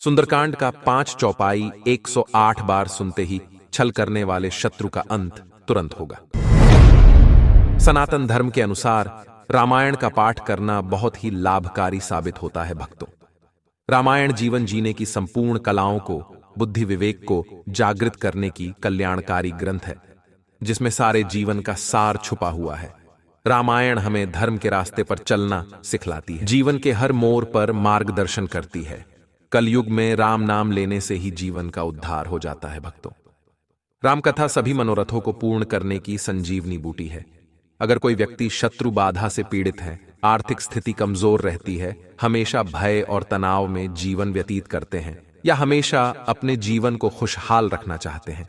सुंदरकांड का 5 चौपाई 108 बार सुनते ही छल करने वाले शत्रु का अंत तुरंत होगा। सनातन धर्म के अनुसार रामायण का पाठ करना बहुत ही लाभकारी साबित होता है। भक्तों, रामायण जीवन जीने की संपूर्ण कलाओं को, बुद्धि विवेक को जागृत करने की कल्याणकारी ग्रंथ है, जिसमें सारे जीवन का सार छुपा हुआ है। रामायण हमें धर्म के रास्ते पर चलना सिखलाती है, जीवन के हर मोड़ पर मार्गदर्शन करती है। कलयुग में राम नाम लेने से ही जीवन का उद्धार हो जाता है। भक्तों, रामकथा सभी मनोरथों को पूर्ण करने की संजीवनी बूटी है। अगर कोई व्यक्ति शत्रु बाधा से पीड़ित है, आर्थिक स्थिति कमजोर रहती है, हमेशा भय और तनाव में जीवन व्यतीत करते हैं, या हमेशा अपने जीवन को खुशहाल रखना चाहते हैं,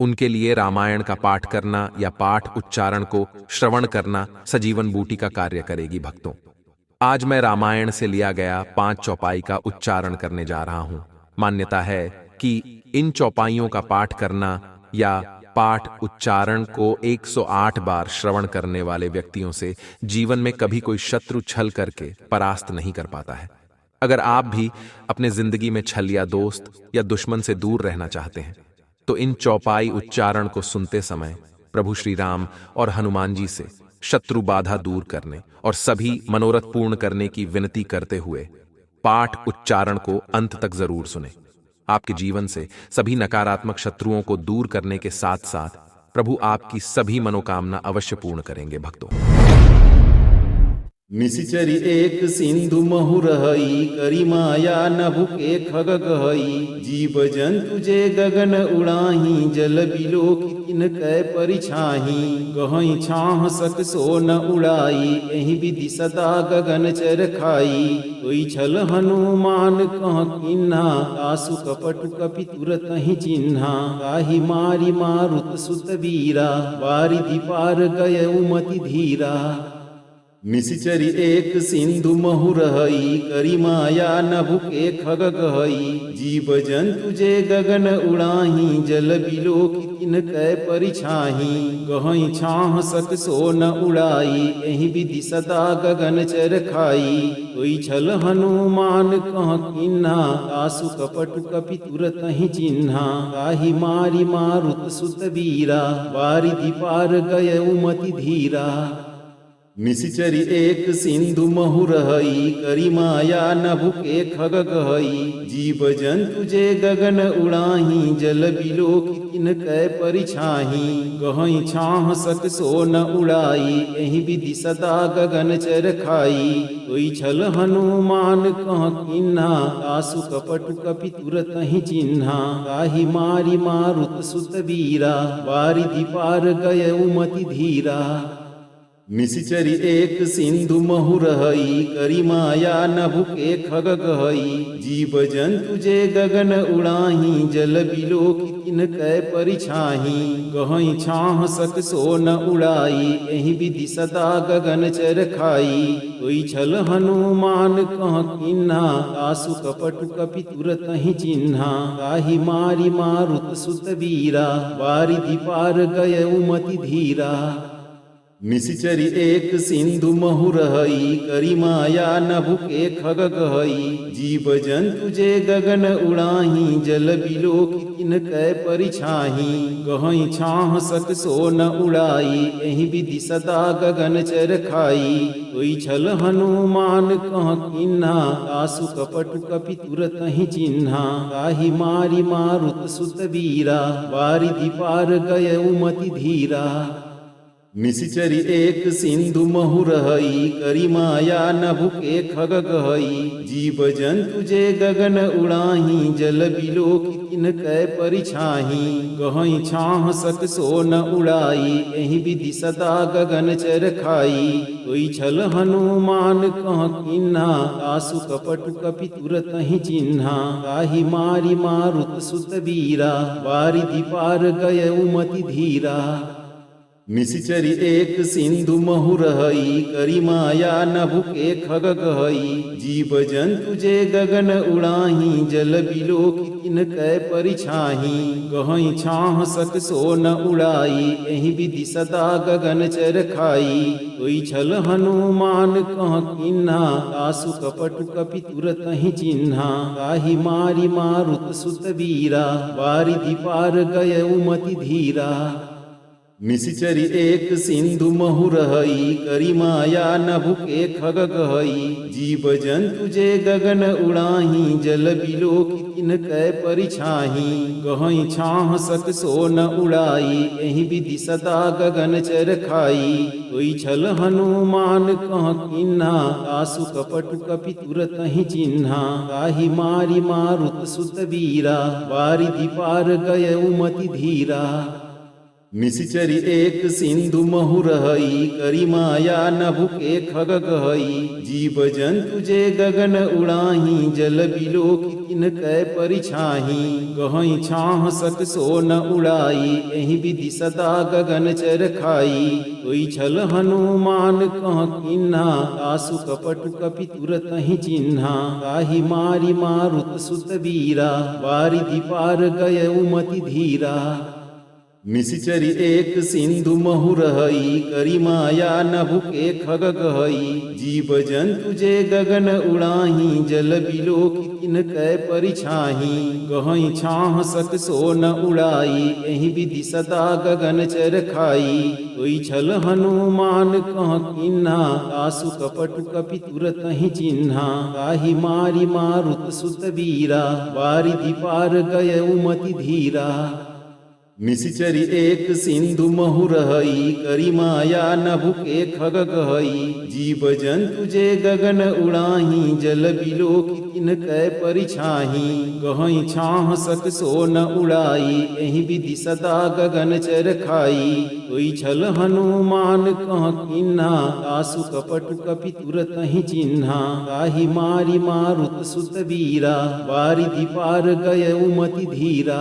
उनके लिए रामायण का पाठ करना या पाठ उच्चारण को श्रवण करना सजीवन बूटी का कार्य करेगी। भक्तों, आज मैं रामायण से लिया गया 5 चौपाई का उच्चारण करने जा रहा हूं। मान्यता है कि इन चौपाइयों का पाठ करना या पाठ उच्चारण को 108 बार श्रवण करने वाले व्यक्तियों से जीवन में कभी कोई शत्रु छल करके परास्त नहीं कर पाता है। अगर आप भी अपने जिंदगी में छल या दोस्त या दुश्मन से दूर रहना चाहते हैं, तो इन चौपाई उच्चारण को सुनते समय प्रभु श्री राम और हनुमान जी से शत्रु बाधा दूर करने और सभी मनोरथ पूर्ण करने की विनती करते हुए पाठ उच्चारण को अंत तक जरूर सुने। आपके जीवन से सभी नकारात्मक शत्रुओं को दूर करने के साथ साथ प्रभु आपकी सभी मनोकामना अवश्य पूर्ण करेंगे। भक्तों, निशिचरी एक सिंधु महु रहई, करी माया नभु के खग गहई। जीव जंतु जे गगन उड़ाही, जल बिलो की तिन कै परिछाही। गहई छाह सक सो न उड़ाई, एहि विधि सदा गगन चर खाई। कोई छल हनुमान कह किन्हा, आसु कपटु कपि तुरत ही चिन्हा। काहि मारी मारुत सुत वीरा, बारिधि पार गय उमति धीरा। निशिचरी एक सिंधु महु रहई, करी माया नभु के खग गहई। जीव जंतु जे गगन उड़ाही, जल बिलो की तिन कै परिछाही। गहई छाह सक सो न उड़ाई, एहि विधि सदा गगन चर खाई। कोई छल हनुमान कह किन्हा, आसु कपटु कपि तुरत ही चिन्हा। काहि मारी मारुत सुत वीरा, बारिधि पार गय उमति धीरा। निशिचरी एक सिंधु महु रहई, करी माया नभु के खग गहई। जीव जंतु जे गगन उड़ाही, जल बिलो की तिन कै परिछाही। गहई छाह सक सो न उड़ाई, एहि विधि सदा गगन चर खाई। कोई छल हनुमान कह किन्हा, आसु कपटु कपि तुरत ही चिन्हा। काहि मारी मारुत सुत वीरा, बारिधि पार गय उमति धीरा। निशिचरी एक सिंधु महु रहई, करी माया नभु के खग गहई। जीव जंतु जे गगन उड़ाही, जल बिलो की तिन कै परिछाही। गहई छाह सक सो न उड़ाई, एहि विधि सदा गगन चर खाई। कोई छल हनुमान कह किन्हा, आसु कपटु कपि तुरत ही चिन्हा। काहि मारी मारुत सुत वीरा, बारिधि पार गय उमति धीरा। निशिचरी एक सिंधु महु रहई, करी माया नभु के खग गहई। जीव जंतु जे गगन उड़ाही, जल बिलो की तिन कै परिछाही। गहई छाह सक सो न उड़ाई, एहि विधि सदा गगन चर खाई। कोई छल हनुमान कह किन्हा, आसु कपटु कपि तुरत ही चिन्हा। काहि मारी मारुत सुत वीरा, बारिधि पार गय उमति धीरा। निशिचरी एक सिंधु महु रहई, करी माया नभु के खग गहई। जीव जंतु जे गगन उड़ाही, जल बिलो की तिन कै परिछाही। गहई छाह सक सो न उड़ाई, एहि विधि सदा गगन चर खाई। कोई छल हनुमान कह किन्हा, आसु कपटु कपि तुरत ही चिन्हा। काहि मारी मारुत सुत वीरा, बारिधि पार गय उमति धीरा। निशिचरी एक सिंधु महु रहई करी माया नभु के खग गहई जीव जंतु जे गगन उड़ाही जल बिलो की तिन कै परिछाही गहई छाह सक सो न उड़ाई एहि विधि सदा गगन चर खाई कोई छल हनुमान कह किन्हा तासु कपटु कपि तुरत ही चिन्हा ताहि मारी मारुत सुत वीरा वारिधि पार गय उमति धीरा निशिचरी एक सिंधु महु रहई करी माया नभु के खग गहई जीव जंतु जे गगन उड़ाही जल बिलो की तिन कै परिछाही गहई छाह सक सो न उड़ाई एहि विधि सदा गगन चर खाई कोई छल हनुमान कह किन्हा तासु कपटु कपि तुरत ही चिन्हा ताहि मारी मारुत सुत वीरा वारिधि पार गय उमति धीरा निशिचरी एक सिंधु महु रहई करी माया नभु के खग गहई जीव जंतु जे गगन उड़ाही जल बिलो की तिन कै परिछाही गहई छाह सक सो न उड़ाई एहि विधि सदा गगन चर खाई कोई छल हनुमान कह किन्हा तासु कपटु कपि तुरत ही चिन्हा ताहि मारी मारुत सुत वीरा वारिधि पार गय उमति धीरा निशिचरी एक सिंधु महु रहई करी माया नभु के खग गहई जीव जंतु जे गगन उड़ाही जल बिलो की तिन कै परिछाही गहई छाह सक सो न उड़ाई एहि विधि सदा गगन चर खाई कोई छल हनुमान कह किन्हा तासु कपटु कपि तुरत ही चिन्हा ताहि मारी मारुत सुत वीरा वारिधि पार गय उमति धीरा निशिचरी एक सिंधु महु रहई करी माया नभु के खग गहई जीव जंतु जे गगन उड़ाही जल बिलो की तिन कै परिछाही गहई छाह सक सो न उड़ाई एहि विधि सदा गगन चर खाई कोई छल हनुमान कह किन्हा तासु कपटु कपि तुरत ही चिन्हा ताहि मारी मारुत सुत वीरा वारिधि पार गय उमति धीरा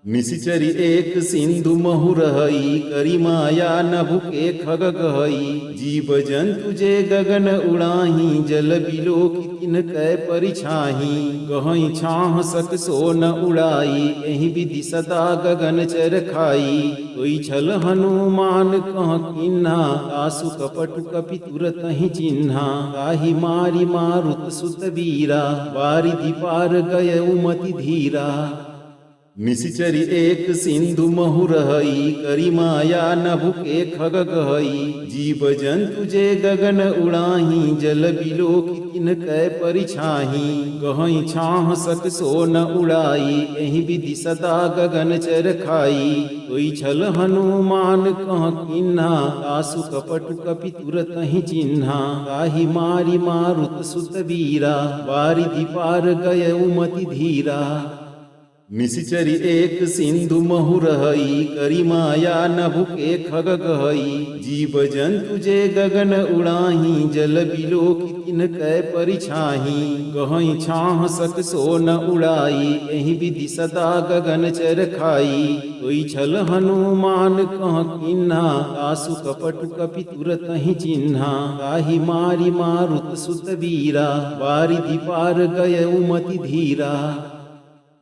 निशिचरी एक सिंधु महु रहई करी माया नभु के खग गहई जीव जंतु जे गगन उड़ाही जल बिलो की तिन कै परिछाही गहई छाह सक सो न उड़ाई एहि विधि सदा गगन चर खाई कोई छल हनुमान कह किन्हा तासु कपटु कपि तुरत ही चिन्हा ताहि मारी मारुत सुत वीरा वारिधि पार गय उमति धीरा निशिचरी एक सिंधु महु रहई करी माया नभु के खग गहई जीव जंतु जे गगन उड़ाही जल बिलो की तिन कै परिछाही गहई छाह सक सो न उड़ाई एहि विधि सदा गगन चर खाई कोई छल हनुमान कह किन्हा तासु कपटु कपि तुरत ही चिन्हा ताहि मारी मारुत सुत वीरा वारिधि पार गय उमति धीरा निशिचरी एक सिंधु महु रहई करी माया नभु के खग गहई जीव जंतु जे गगन उड़ाही जल बिलो की तिन कै परिछाही गहई छाह सक सो न उड़ाई एहि विधि सदा गगन चर खाई कोई छल हनुमान कह किन्हा तासु कपटु कपि तुरत ही चिन्हा ताहि मारी मारुत सुत वीरा वारिधि पार गय उमति धीरा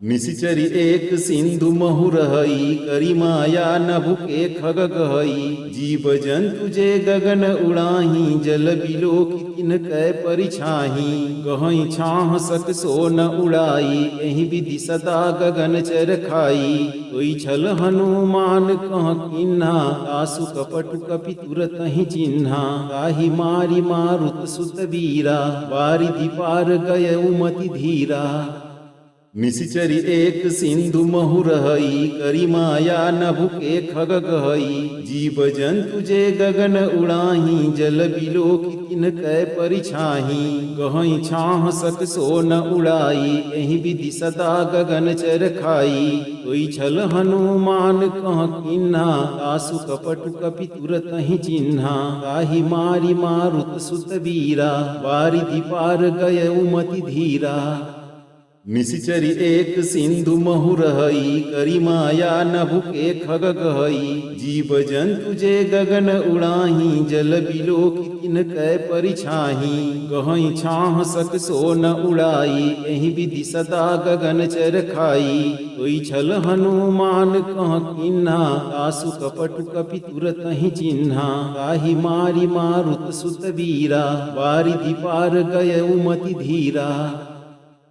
निशिचरी एक सिंधु महु रहई करी माया नभु के खग गहई जीव जंतु जे गगन उड़ाही जल बिलो की तिन कै परिछाही गहई छाह सक सो न उड़ाई एहि विधि सदा गगन चर खाई कोई छल हनुमान कह किन्हा तासु कपटु कपि तुरत ही चिन्हा ताहि मारी मारुत सुत वीरा वारिधि पार गय उमति धीरा निशिचरी एक सिंधु महु रहई करी माया नभु के खग गहई जीव जंतु जे गगन उड़ाही जल बिलो की तिन कै परिछाही गहई छाह सक सो न उड़ाई एहि विधि सदा गगन चर खाई कोई छल हनुमान कह किन्हा तासु कपटु कपि तुरत ही चिन्हा ताहि मारी मारुत सुत वीरा वारिधि पार गय उमति धीरा निशिचरी एक सिंधु महु रहई करी माया नभु के खग गहई जीव जंतु जे गगन उड़ाही जल बिलो किन कै परिछाही गहई छाह सक सो न उड़ाई एहि विधि सदा गगन चर खाई कोई छल हनुमान कह किन्हा आसु कपट कपि तुरत ही चिन्हा ताहि मारी मारुत सुत वीरा वारिधि पार गय उमति धीरा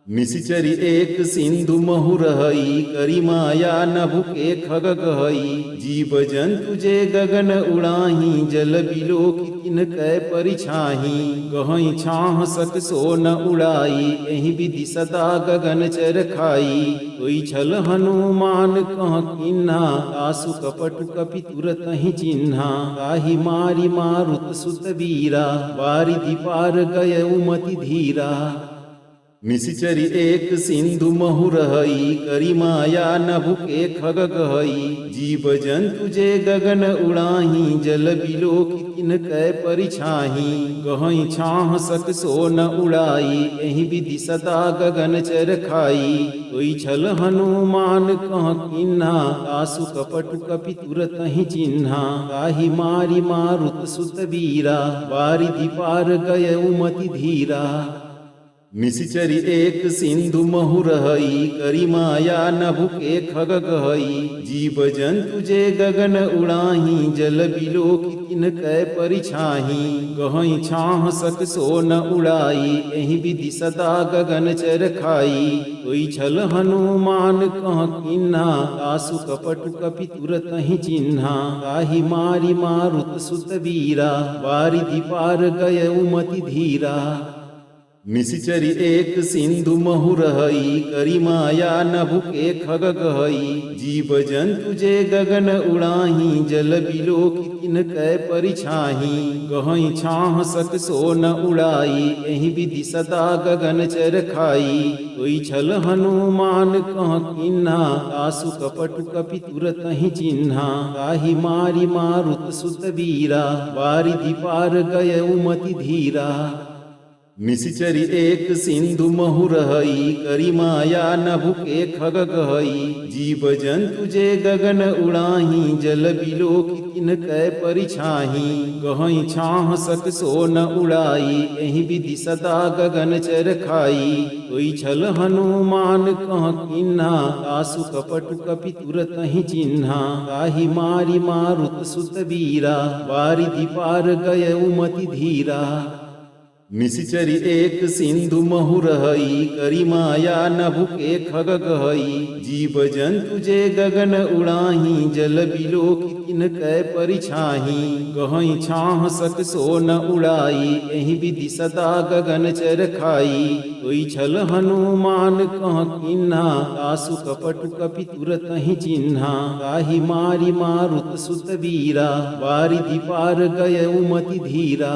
निशिचरी एक सिंधु महु रहई करी माया नभु के खग गहई जीव जंतु जे गगन उड़ाही जल बिलो किन कै परिछाही गहई छाह सक सो न उड़ाई एहि विधि सदा गगन चर खाई कोई छल हनुमान कह किन्हा आसु कपट कपि तुरत ही चिन्हा ताहि मारी मारुत सुत वीरा वारिधि पार गय उमति धीरा निशिचरी एक सिंधु महु रहई करी माया नभु के खग गहई जीव जंतु जे गगन उड़ाही जल बिलो किन कै परिछाही गहई छाह सक सो न उड़ाई एहि विधि सदा गगन चर खाई कोई छल हनुमान कह किन्हा आसु कपट कपि तुरत ही चिन्हा ताहि मारी मारुत सुत वीरा वारिधि पार गय उमति धीरा निशिचरी एक सिंधु महु रहई करी माया नभु के खग गहई जीव जंतु जे गगन उड़ाही जल बिलो किन कै परिछाही गहई छाह सक सो न उड़ाई एहि विधि सदा गगन चर खाई कोई छल हनुमान कह किन्हा आसु कपट कपि तुरत ही चिन्हा ताहि मारी मारुत सुत वीरा वारिधि पार गय उमति धीरा निशिचरी एक सिंधु महु रहई करी माया नभु के खग गहई जीव जंतु जे गगन उड़ाही जल बिलो किन कै परिछाही गहई छाह सक सो न उड़ाई एहि विधि सदा गगन चर खाई कोई छल हनुमान कह किन्हा आसु कपट कपि तुरत ही चिन्हा ताहि मारी मारुत सुत वीरा वारिधि पार गय उमति धीरा निशिचरी एक सिंधु महु रहई करी माया नभु के खग गहई जीव जंतु जे गगन उड़ाही जल बिलो किन कै परिछाही गहई छाह सक सो न उड़ाई एहि विधि सदा गगन चर खाई कोई छल हनुमान कह किन्हा आसु कपट कपि तुरत ही चिन्हा ताहि मारी मारुत सुत वीरा वारिधि पार गय उमति धीरा निशिचरी एक सिंधु महु रहई करी माया नभु के खग गहई जीव जंतु जे गगन उड़ाही जल बिलो किन कै परिछाही गहई छाह सक सो न उड़ाई एहि विधि सदा गगन चर खाई कोई छल हनुमान कह किन्हा आसु कपट कपि तुरत ही चिन्हा ताहि मारी मारुत सुत वीरा वारिधि पार गय उमति धीरा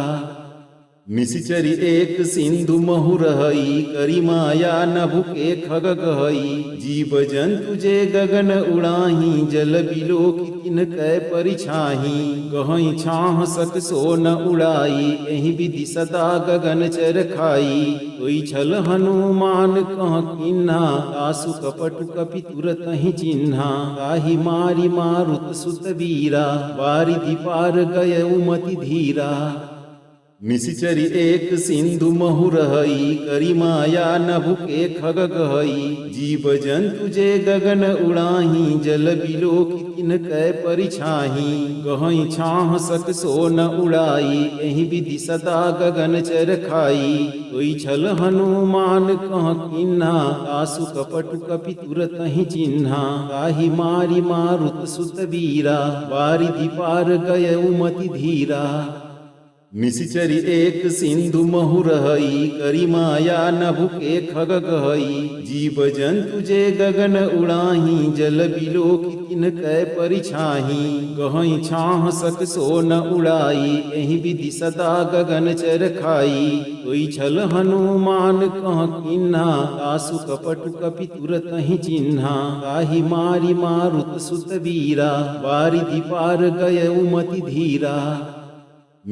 निशिचरी एक सिंधु महु रहई करी माया नभु के खग गहई जीव जंतु जे गगन उड़ाही जल बिलो किन कै परिछाही गहई छाह सक सो न उड़ाई एहि विधि सदा गगन चर खाई कोई छल हनुमान कह किन्हा आसु कपट कपि तुरत ही चिन्हा ताहि मारी मारुत सुत वीरा वारिधि पार गय उमति धीरा निशिचरी एक सिंधु महु रहई करी माया नभु के खग गहई जीव जंतु जे गगन उड़ाही जल बिलो किन कै परिछाही गहई छाह सक सो न उड़ाई एहि विधि सदा गगन चर खाई कोई छल हनुमान कह किन्हा आसु कपट कपि तुरत ही चिन्हा ताहि मारी मारुत सुत वीरा वारिधि पार गय उमति धीरा निशिचरी एक सिंधु महु रहई करी माया नभु के खग गहई जीव जंतु जे गगन उड़ाही जल बिलो किन कै परिछाही गहई छाह सक सो न उड़ाई एहि विधि सदा गगन चर खाई कोई छल हनुमान कह किन्हा आसु कपट कपि तुरत ही चिन्हा ताहि मारी मारुत सुत वीरा वारिधि पार गय उमति धीरा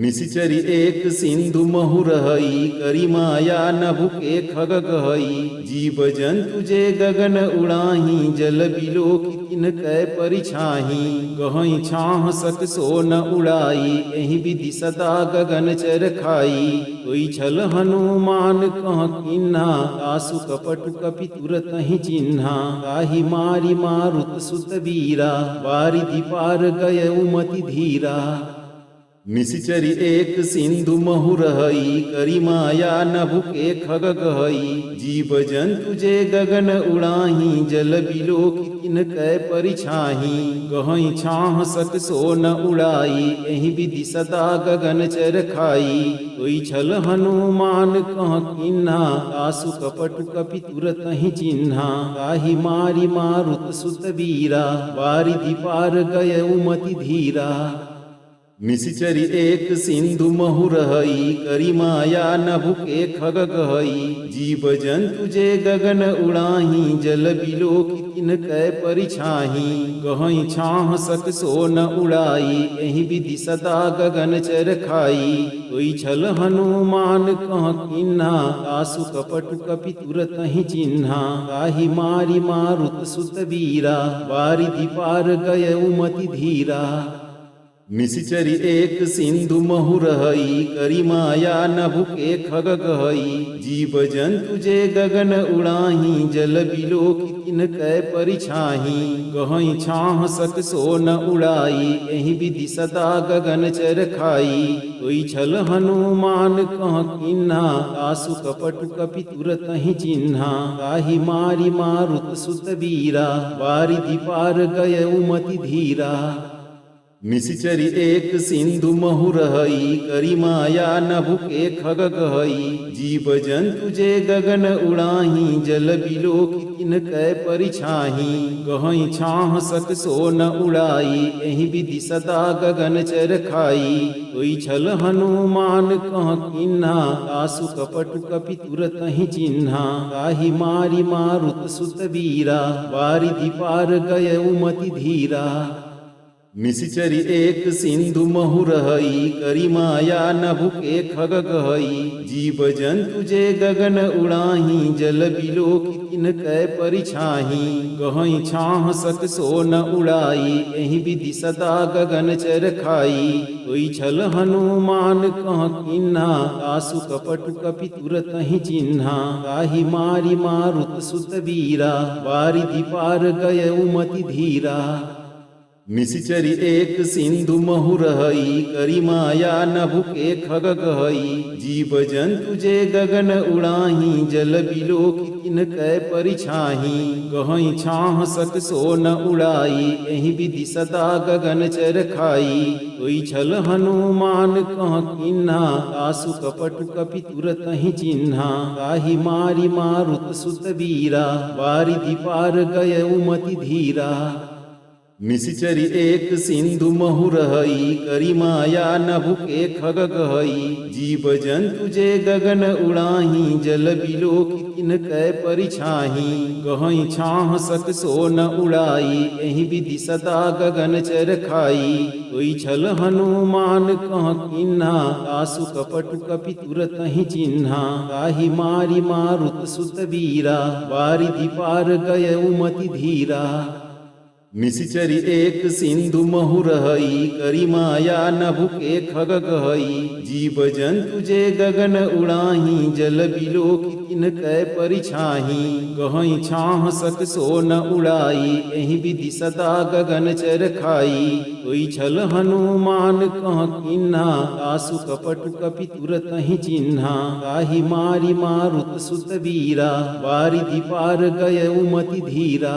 निशिचरी एक सिंधु महुरहई करी माया नभु के खग गहई जीव जंतु जे गगन उड़ाही जल बिलो किन कै परिछाही गहई छाह सक सो न उड़ाई एहि विधि सदा गगन चर खाई कोई छल हनुमान कह किन्हा आसु कपटु कपि तुरत ही चिन्हा ताहि मारी मारुत सुत वीरा बारिधि पार गय उमति धीरा निशिचरी एक सिंधु महुरहई करी माया नभु के खग गहई जीव जंतु जे गगन उड़ाही जल बिलो किन कै परिछाही गहई छाह सक सो न उड़ाई एहि विधि सदा गगन चर खाई कोई छल हनुमान कह किन्हा आसु कपटु कपि तुरत ही चिन्हा ताहि मारी मारुत सुत वीरा बारिधि पार गय उमति धीरा निशिचरी एक सिंधु महुरहई करी माया नभु के खग गहई जीव जंतु जे गगन उड़ाही जल बिलो किन कै परिछाही गहई छाह सक सो न उड़ाई एहि विधि सदा गगन चर खाई कोई छल हनुमान कह किन्हा आसु कपटु कपि तुरत ही चिन्हा ताहि मारी मारुत सुत वीरा बारिधि पार गय उमति धीरा निशिचरी एक सिंधु महुरहई करी माया नभु के खग गहई जीव जंतु जे गगन उड़ाही जल बिलो किन कै परिछाही गहई छाह सक सो न उड़ाई एहि विधि सदा गगन चर खाई कोई छल हनुमान कह किन्हा आसु कपटु कपि तुरत ही चिन्हा ताहि मारी मारुत सुत वीरा बारिधि पार गय उमति धीरा निशिचरी एक सिंधु महुरहई करी माया नभु के खग गहई जीव जंतु जे गगन उड़ाही जल बिलो किन कै परिछाही गहई छाह सक सो न उड़ाई एहि विधि सदा गगन चर खाई कोई छल हनुमान कह किन्हा आसु कपटु कपि तुरत ही चिन्हा ताहि मारी मारुत सुत वीरा बारिधि पार गय उमति धीरा निशिचरी एक सिंधु महुरहई करी माया नभु के खग गहई जीव जंतु जे गगन उड़ाही जल बिलो किन कै परिछाही गहई छाह सक सो न उड़ाई एहि विधि सदा गगन चर खाई कोई छल हनुमान कह किन्हा आसु कपटु कपि तुरत ही चिन्हा ताहि मारी मारुत सुत वीरा बारिधि पार गय उमति धीरा निशिचरी एक सिंधु महुरहई करी माया नभु के खग गहई जीव जंतु जे गगन उड़ाही जल बिलो किन कै परिछाही गहई छाह सक सो न उड़ाई एहि विधि सदा गगन चर खाई कोई छल हनुमान कह किन्हा आसु कपटु कपि तुरत ही चिन्हा ताहि मारी मारुत सुत वीरा बारिधि पार गय उमति धीरा निशिचरी एक सिंधु महुरहई करी माया नभु के खग गहई जीव जंतु जे गगन उड़ाही जल बिलो किन कै परिछाही गहई छाह सक सो न उड़ाई एहि विधि सदा गगन चर खाई कोई छल हनुमान कह किन्हा आसु कपटु कपि तुरत ही चिन्हा ताहि मारी मारुत सुत वीरा बारिधि पार गय उमति धीरा निशिचरी एक सिंधु महुरहई करी माया नभु के खग गहई जीव जंतु जे गगन उड़ाही जल बिलो किन कै परिछाही गहई छाह सक सो न उड़ाई एहि विधि सदा गगन चर खाई कोई छल हनुमान कह किन्हा आसु कपटु कपि तुरत ही चिन्हा ताहि मारी मारुत सुत वीरा बारिधि पार गय उमति धीरा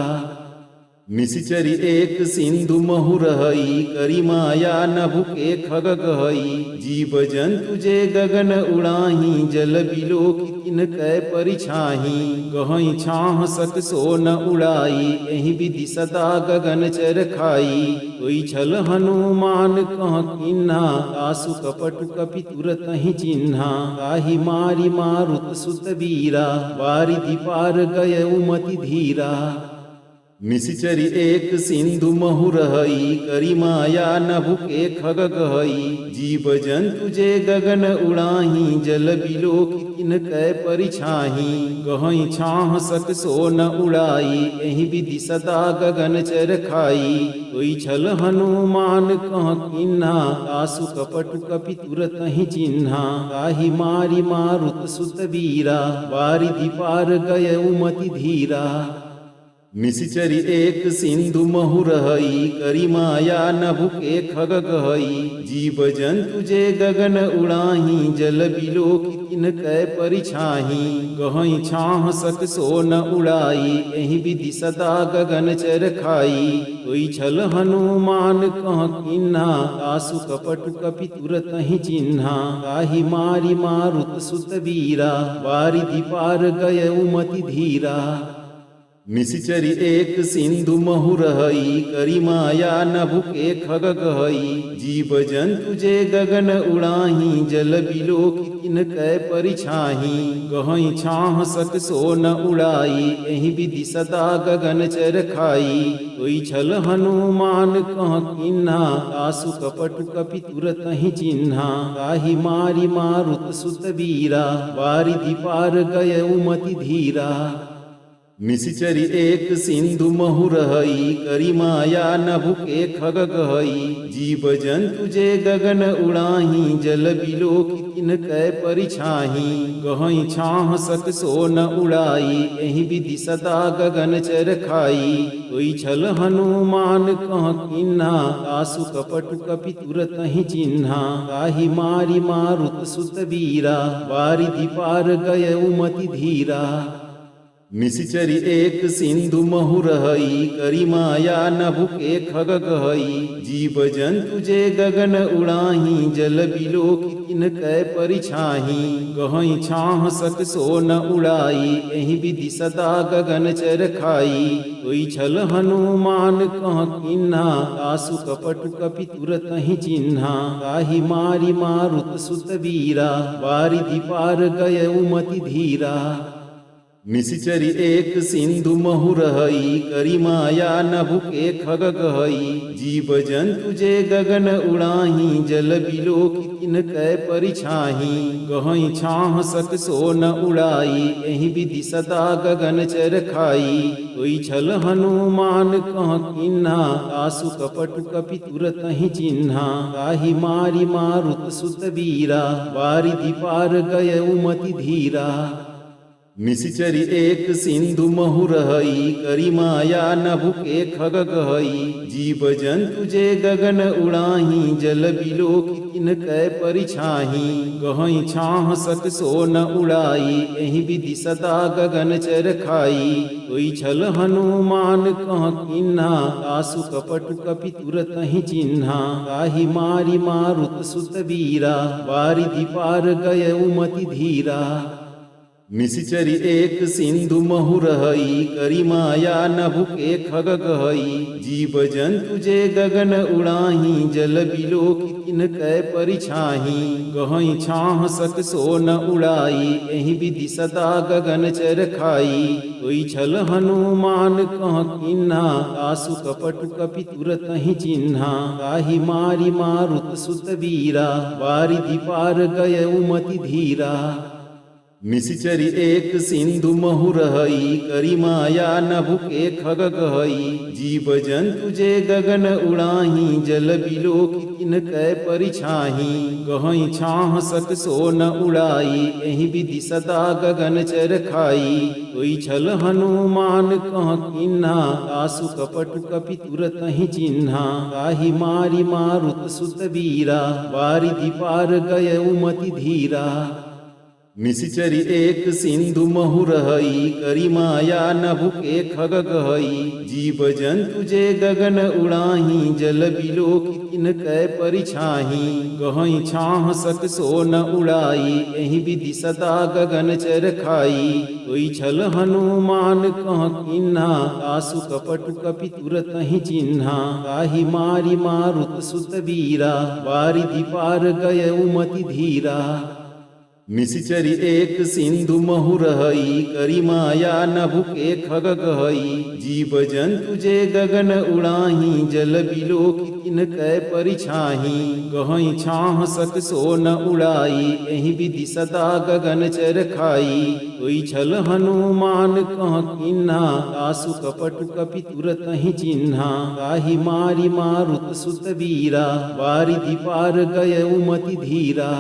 निशिचरी एक सिंधु महुरहई करी माया नभु के खग गहई जीव जंतु जे गगन उड़ाही जल बिलो किन कै परिछाही गहई छाह सक सो न उड़ाई एहि विधि सदा गगन चर खाई कोई छल हनुमान कह किन्हा आसु कपटु कपि तुरत ही चिन्हा ताहि मारी मारुत सुत वीरा बारिधि पार गय उमति धीरा निशिचरी एक सिंधु महु रहई करी माया नभु के खग गहई जीव जंतु जे गगन उड़ाही जल बिलो किन कै परिछाही गहई छाह सक सो न उड़ाई एहि विधि सदा गगन चर खाई कोई छल हनुमान कह किन्हा तासु कपट कपि तुरत ही चिन्हा ताहि मारी मारुत सुत वीरा वारिधि पार गय उमति धीरा निशिचरी एक सिंधु महु रहई करी माया नभु के खग गहई जीव जंतु जे गगन उड़ाही जल बिलो किन कै परिछाही गहई छाह सक सो न उड़ाई एहि विधि सदा गगन चर खाई कोई छल हनुमान कह किन्हा तासु कपट कपि तुरत ही चिन्हा ताहि मारी मारुत सुत वीरा वारिधि पार गय उमति धीरा निशिचरी एक सिंधु महु रहई करी माया नभु के खग गहई जीव जंतु जे गगन उड़ाही जल बिलो किन कै परिछाही गहई छाह सक सो न उड़ाई एहि विधि सदा गगन चर खाई कोई छल हनुमान कह किन्हा तासु कपट कपि तुरत ही चिन्हा ताहि मारी मारुत सुत वीरा वारिधि पार गय उमति धीरा निशिचरी एक सिंधु महु रहई करी माया नभु के खग गहई जीव जंतु जे गगन उड़ाही जल बिलो किन कै परिछाही गहई छाह सक सो न उड़ाई एहि विधि सदा गगन चर खाई कोई छल हनुमान कह किन्हा तासु कपट कपि तुरत ही चिन्हा ताहि मारी मारुत सुत वीरा वारिधि पार गय उमति धीरा निशिचरी एक सिंधु महु रहई करी माया नभु के खग गहई जीव जंतु जे गगन उड़ाही जल बिलो किन कै परिछाही गहई छाह सक सो न उड़ाई एहि विधि सदा गगन चर खाई कोई छल हनुमान कह किन्हा तासु कपट कपि तुरत ही चिन्हा ताहि मारी मारुत सुत वीरा वारिधि पार गय उमति धीरा निशिचरी एक सिंधु महु रहई करी माया नभु के खग गहई जीव जंतु जे गगन उड़ाही जल बिलो किन कै परिछाही गहई छाह सक सो न उड़ाई एहि विधि सदा गगन चर खाई कोई छल हनुमान कह किन्हा तासु कपट कपि तुरत ही चिन्हा ताहि मारी मारुत सुत वीरा वारिधि पार गय उमति धीरा निशिचरी एक सिंधु महु रहई करी माया नभु के खग गहई जीव जंतु जे गगन उड़ाही जल बिलो किन कै परिछाही गहई छाह सक सो न उड़ाई एहि विधि सदा गगन चर खाई कोई छल हनुमान कह किन्हा तासु कपट कपि तुरत ही चिन्हा ताहि मारी मारुत सुत वीरा वारिधि पार गय उमति धीरा निशिचरी एक सिंधु महु रहई करी माया नभु के खग गहई जीव जंतु जे गगन उड़ाही जल बिलो किन कै परिछाही गहई छाह सक सो न उड़ाई एहि विधि सदा गगन चर खाई कोई छल हनुमान कह किन्हा तासु कपट कपि तुरत ही चिन्हा ताहि मारी मारुत सुत वीरा वारिधि पार गय उमति धीरा निशिचरी एक सिंधु महु रहई करी माया नभु के खग गहई जीव जंतु जे गगन उड़ाही जल बिलो किन कै परिछाही गहई छाह सक सो न उड़ाई एहि विधि सदा गगन चर खाई कोई छल हनुमान कह किन्हा तासु कपट कपि तुरत ही चिन्हा ताहि मारी मारुत सुत वीरा वारिधि पार गय उमति धीरा निशिचरी एक सिंधु महु रहई करी माया नभु के खग गहई जीव जंतु जे गगन उड़ाही जल बिलो किन कै परिछाही गहई छाह सक सो न उड़ाई एहि विधि सदा गगन चर खाई कोई छल हनुमान कह किन्हा तासु कपट कपि तुरत ही चिन्हा ताहि मारी मारुत सुत वीरा वारिधि पार गय उमति धीरा निशिचरी एक सिंधु महु रहई करी माया नभु के खग गहई जीव जंतु जे गगन उड़ाही जल बिलो किन कै परिछाही गहई छाह सक सो न उड़ाई एहि विधि सदा गगन चर खाई कोई छल हनुमान कह किन्हा आसु कपटु कपि तुरत ही चिन्हा काहि मारी मारुत सुत वीरा बारिधि पार गय उमति धीरा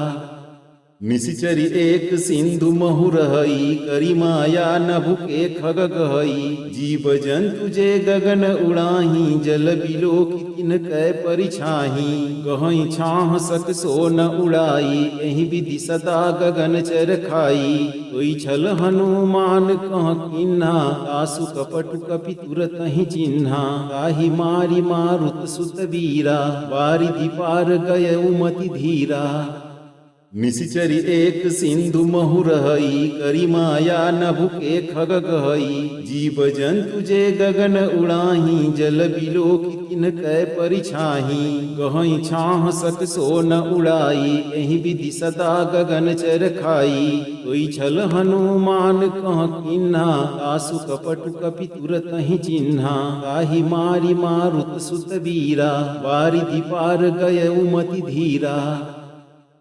निशिचरी एक सिंधु महु रहई करी माया नभु के खग गहई जीव जंतु जे गगन उड़ाही जल बिलो किन कै परिछाही गहई छाह सक सो न उड़ाई एहि विधि सदा गगन चर खाई कोई छल हनुमान कह किन्हा आसु कपटु कपि तुरत ही चिन्हा काहि मारी मारुत सुत वीरा बारिधि पार गय उमति धीरा निशिचरी एक सिंधु महु रहई करी माया नभु के खग गहई जीव जंतु जे गगन उड़ाही जल बिलो किन कै परिछाही गहई छाह सक सो न उड़ाई एहि विधि सदा गगन चर खाई कोई छल हनुमान कह किन्हा आसु कपटु कपि तुरत ही चिन्हा काहि मारी मारुत सुत वीरा बारिधि पार गय उमति धीरा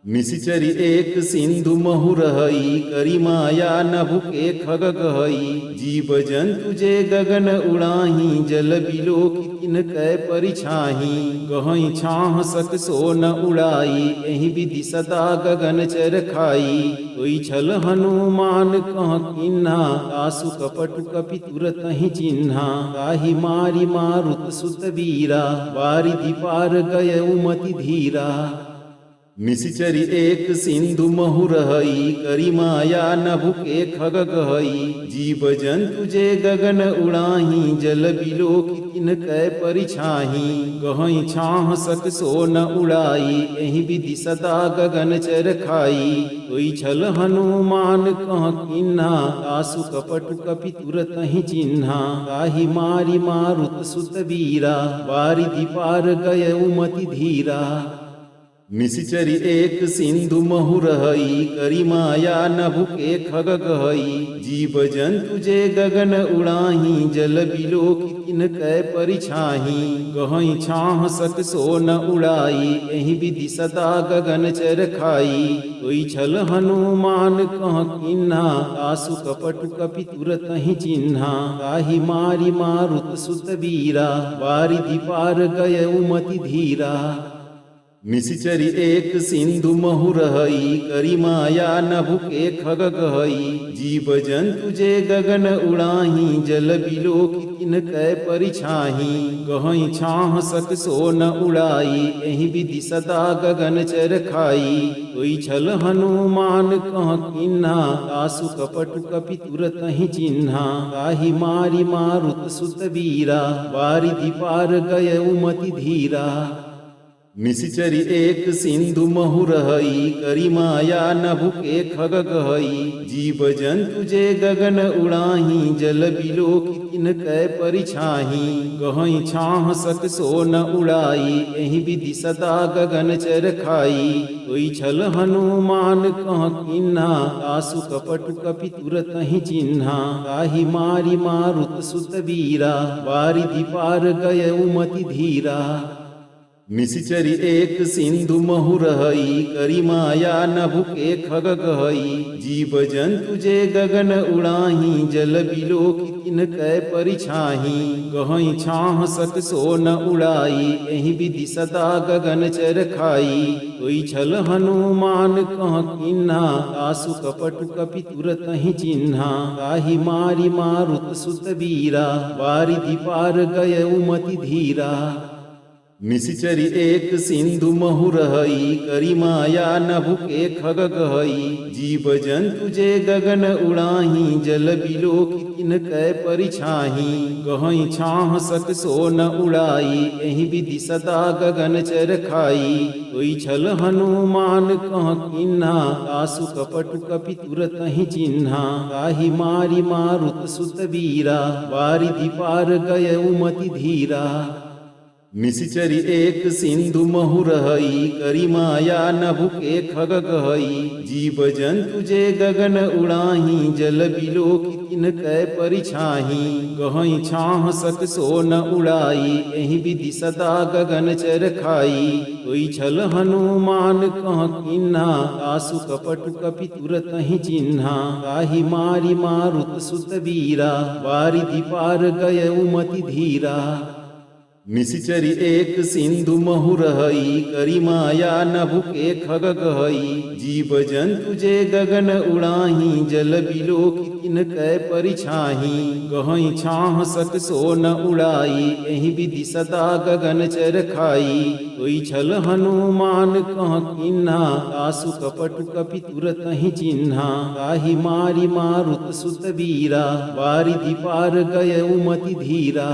निशिचरी एक सिंधु महु रहई करी माया नभु के खग गहई जीव जंतु जे गगन उड़ाही जल बिलो किन कै परिछाही गहई छाह सक सो न उड़ाई एहि विधि सदा गगन चर खाई कोई छल हनुमान कह किन्हा आसु कपटु कपि तुरत ही चिन्हा काहि मारी मारुत सुत वीरा बारिधि पार गय उमति धीरा निशिचरी एक सिंधु महु रहई करी माया नभु के खग गहई जीव जंतु जे गगन उड़ाही जल बिलो किन कै परिछाही गहई छाह सक सो न उड़ाई एहि विधि सदा गगन चर खाई कोई छल हनुमान कह किन्हा आसु कपटु कपि तुरत ही चिन्हा काहि मारी मारुत सुत वीरा बारिधि पार गय उमति धीरा निशिचरी एक सिंधु महु रहई करी माया नभु के खग गहई जीव जंतु जे गगन उड़ाही जल बिलो किन कै परिछाही गहई छाह सक सो न उड़ाई एहि विधि सदा गगन चर खाई कोई छल हनुमान कह किन्हा आसु कपटु कपि तुरत ही चिन्हा काहि मारी मारुत सुत वीरा बारिधि पार गय उमति धीरा निशिचरी एक सिंधु महु रहई करी माया नभु के खग गहई जीव जंतु जे गगन उड़ाही जल बिलो किन कै परिछाही गहई छाह सक सो न उड़ाई एहि विधि सदा गगन चर खाई कोई छल हनुमान कह किन्हा आसु कपटु कपि तुरत ही चिन्हा काहि मारी मारुत सुत वीरा बारिधि पार गय उमति धीरा निशिचरी एक सिंधु महु रहई करी माया नभु के खग गहई जीव जंतु जे गगन उड़ाही जल बिलो किन कै परिछाही गहई छाह सक सो न उड़ाई एहि विधि सदा गगन चर खाई कोई छल हनुमान कह किन्हा आसु कपटु कपि तुरत ही चिन्हा काहि मारी मारुत सुत वीरा बारिधि पार गय उमति धीरा निशिचरी एक सिंधु महु रहई करी माया नभु के खग गहई जीव जंतु जे गगन उड़ाही जल बिलो किन कै परिछाही गहई छाह सक सो न उड़ाई एहि विधि सदा गगन चर खाई कोई छल हनुमान कह किन्हा आसु कपटु कपि तुरत ही चिन्हा काहि मारी मारुत सुत वीरा बारिधि पार गय उमति धीरा निशिचरी एक सिंधु महु रहई करी माया नभु के खग गहई जीव जंतु जे गगन उड़ाही जल बिलो किन कै परिछाही गहई छाह सक सो न उड़ाई एहि विधि सदा गगन चर खाई कोई छल हनुमान कह किन्हा आसु कपटु कपि तुरत ही चिन्हा काहि मारी मारुत सुत वीरा बारिधि पार गय उमति धीरा निशिचरी एक सिंधु महु रहई करी माया नभु के खग गहई जीव जंतु जे गगन उड़ाही जल बिलो की तिन कै परिछाही गहई छाह सक सो न उड़ाई एहि विधि सदा गगन चर खाई कोई छल हनुमान कह किन्हा आसु कपट कपि तुरत ही चिन्हा ताहि मारी मारुत सुत वीरा वारिधि पार गय उमति धीरा निशिचरी एक सिंधु महु रहई करी माया नभु के खग गहई जीव जंतु जे गगन उड़ाही जल बिलो की तिन कै परिछाही गहई छाह सक सो न उड़ाई एहि विधि सदा गगन चर खाई कोई छल हनुमान कह किन्हा आसु कपट कपि तुरत ही चिन्हा ताहि मारी मारुत सुत वीरा वारिधि पार गय उमति धीरा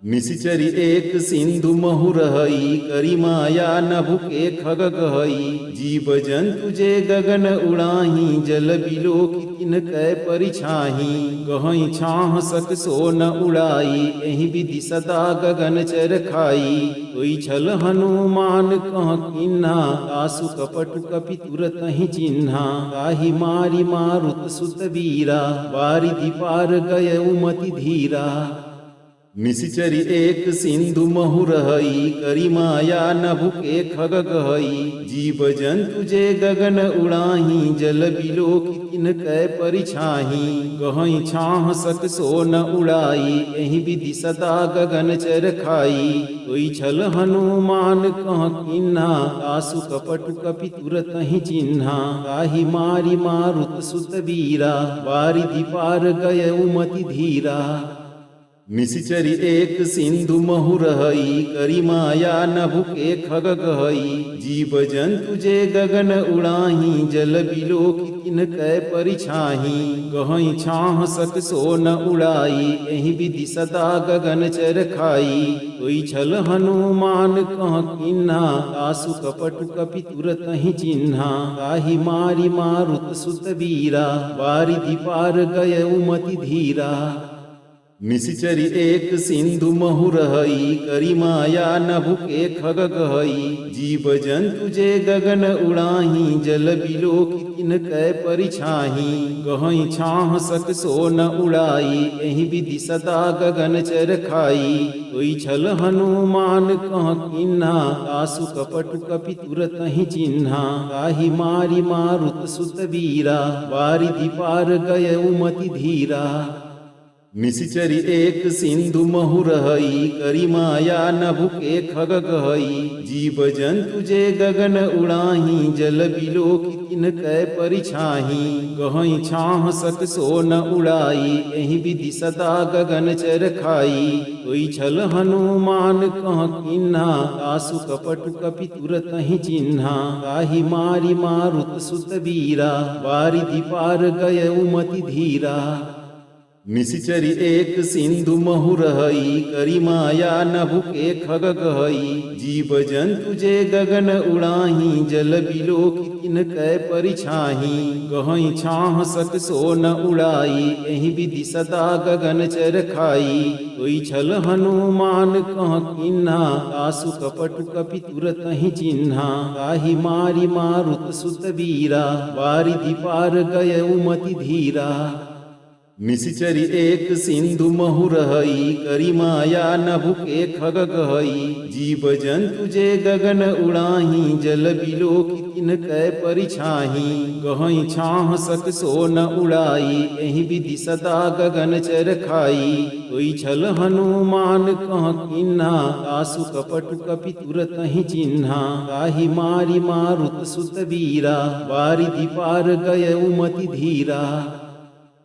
निशिचरी एक सिंधु महु रहई करी माया नभु के खग गहई जीव जंतु जे गगन उड़ाही जल बिलो की तिन कै परिछाही गहई छाह सक सो न उड़ाई एहि विधि सदा गगन चर खाई कोई छल हनुमान कह किन्हा आसु कपट कपि तुरत ही चिन्हा ताहि मारी मारुत सुत वीरा वारिधि पार गय उमति धीरा निशिचरी एक सिंधु महु रहई करी माया नभु के खग गहई जीव जंतु जे गगन उड़ाही जल बिलो की तिन कै परिछाही गहई छाह सक सो न उड़ाई एहि विधि सदा गगन चर खाई कोई छल हनुमान कह किन्हा आसु कपट कपि तुरत ही चिन्हा ताहि मारी मारुत सुत वीरा वारिधि पार गय उमति धीरा निशिचरी एक सिंधु महु रहई करी माया नभु के खग गहई जीव जंतु जे गगन उड़ाही जल बिलो की तिन कै परिछाही गहई छाह सक सो न उड़ाई एहि विधि सदा गगन चर खाई कोई छल हनुमान कह किन्हा आसु कपट कपि तुरत ही चिन्हा ताहि मारी मारुत सुत वीरा वारिधि पार गय उमति धीरा निशिचरी एक सिंधु महु रहई करी माया नभु के खग गहई जीव जंतु जे गगन उड़ाही जल बिलो की तिन कै परिछाही गहई छाह सक सो न उड़ाई एहि विधि सदा गगन चर खाई कोई छल हनुमान कह किन्हा आसु कपट कपि तुरत ही चिन्हा ताहि मारी मारुत सुत वीरा वारिधि पार गय उमति धीरा निशिचरी एक सिंधु महु रहई करी माया नभु के खग गहई जीव जंतु जे गगन उड़ाही जल बिलो की तिन कै परिछाही गहई छाह सक सो न उड़ाई एहि विधि सदा गगन चर खाई कोई छल हनुमान कह किन्हा आसु कपट कपि तुरत ही चिन्हा ताहि मारी मारुत सुत वीरा वारिधि पार गय उमति धीरा निशिचरी एक सिंधु महु रहई करी माया नभु के खग गहई जीव जंतु जे गगन उड़ाही जल बिलो की तिन कै परिछाही गहई छाह सक सो न उड़ाई एहि विधि सदा गगन चर खाई कोई छल हनुमान कह किन्हा आसु कपट कपि तुरत ही चिन्हा ताहि मारी मारुत सुत वीरा वारिधि पार गय उमति धीरा निशिचरी एक सिंधु महु रहई करी माया नभु के खग गहई जीव जंतु जे गगन उड़ाही जल बिलो की तिन कै परिछाही गहई छाह सक सो न उड़ाई एहि विधि सदा गगन चर खाई कोई छल हनुमान कह किन्हा आसु कपट कपि तुरत ही चिन्हा ताहि मारी मारुत सुत वीरा वारिधि पार गय उमति धीरा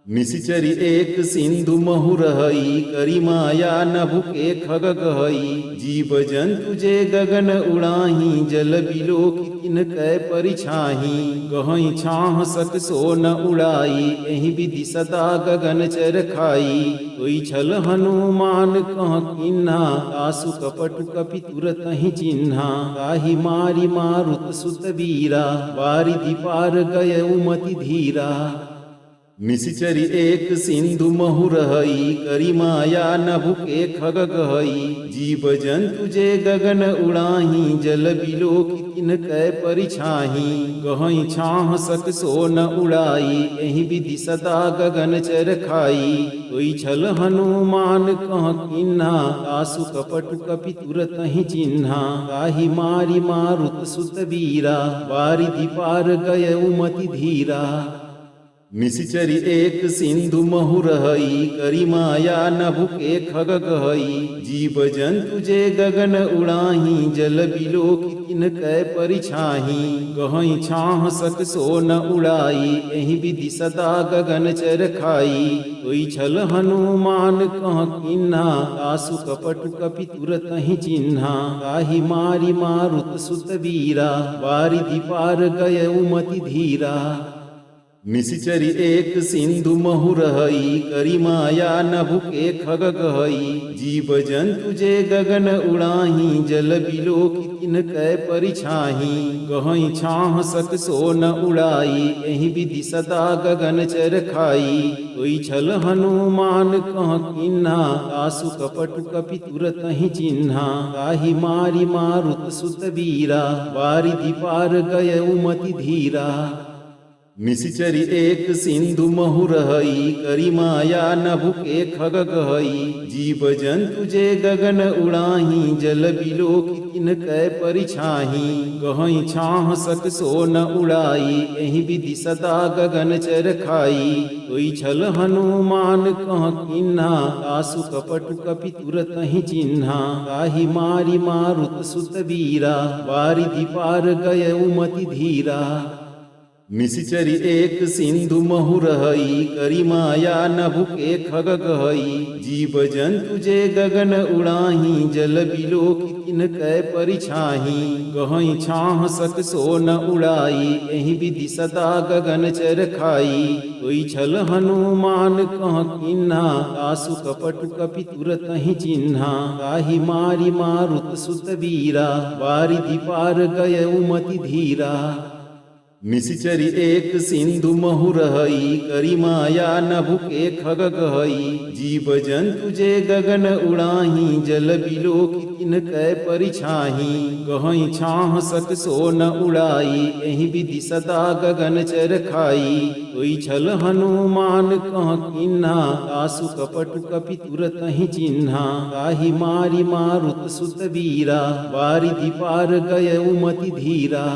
निशिचरी एक सिंधु महु रहई करी माया नभु के खग गहई जीव जंतु जे गगन उड़ाही जल बिलो की तिन कै परिछाही गहई छाह सक सो न उड़ाई एहि विधि सदा गगन चर खाई कोई छल हनुमान कह किन्हा आसु कपट कपि तुरत ही चिन्हा ताहि मारी मारुत सुत वीरा वारिधि पार गय उमति धीरा निशिचरी एक सिंधु महु रहई करी माया नभु के खग गहई जीव जंतु जे गगन उड़ाही जल बिलो किन कै परिछाही गहई छाह सक सो न उड़ाई एहि विधि सदा गगन चर खाई कोई छल हनुमान कह किन्हा आसु कपटु कपि तुरत ही चिन्हा ताहि मारी मारुत सुत वीरा वारिधि पार गय उमति धीरा निशिचरी एक सिंधु महु रहई करी माया नभु के खग गहई जीव जंतु जे गगन उड़ाही जल बिलो किन कै परिछाही गहई छाह सक सो न उड़ाई एहि विधि सदा गगन चर खाई कोई छल हनुमान कह किन्हा आसु कपटु कपि तुरत ही चिन्हा ताहि मारी मारुत सुत वीरा वारिधि पार गय उमति धीरा निशिचरी एक सिंधु महु रहई करी माया नभु के खग गहई जीव जंतु जे गगन उड़ाही जल बिलो किन कै परिछाही गहई छाह सक सो न उड़ाई एहि विधि सदा गगन चर खाई कोई छल हनुमान कह किन्हा आसु कपटु कपि तुरत ही चिन्हा ताहि मारी मारुत सुत वीरा वारिधि पार गय उमति धीरा निशिचरी एक सिंधु महु रहई करी माया नभु के खग गहई जीव जंतु जे गगन उड़ाही जल बिलो किन कै परिछाही गहई छाह सक सो न उड़ाई एहि विधि सदा गगन चर खाई कोई छल हनुमान कह किन्हा आसु कपटु कपि तुरत ही चिन्हा ताहि मारी मारुत सुत वीरा वारिधि पार गय उमति धीरा निशिचरी एक सिंधु महु रहई करी माया नभु के खग गहई जीव जंतु जे गगन उड़ाही जल बिलो किन कै परिछाही गहई छाह सक सो न उड़ाई एहि विधि सदा गगन चर खाई कोई छल हनुमान कह किन्हा आसु कपटु कपि तुरत ही चिन्हा ताहि मारी मारुत सुत वीरा वारिधि पार गय उमति धीरा निशिचरी एक सिंधु महु रहई करी माया नभु के खग गहई जीव जंतु जे गगन उड़ाही जल बिलो किन कै परिछाही गहई छाह सक सो न उड़ाई एहि विधि सदा गगन चर खाई कोई छल हनुमान कह किन्हा आसु कपटु कपि तुरत ही चिन्हा ताहि मारी मारुत सुत वीरा वारिधि पार गय उमति धीरा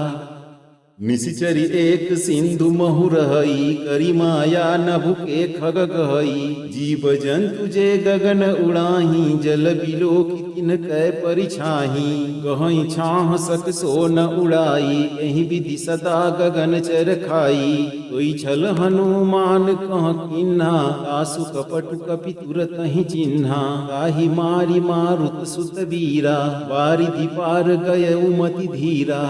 निशिचरी एक सिंधु महु रहई करी माया नभु के खग गहई जीव जंतु जे गगन उड़ाही जल बिलो किन कै परिछाही गहई छाह सक सो न उड़ाई एहि विधि सदा गगन चर खाई कोई छल हनुमान कह किन्हा आसु कपटु कपि तुरत ही चिन्हा ताहि मारी मारुत सुत वीरा वारिधि पार गय उमति धीरा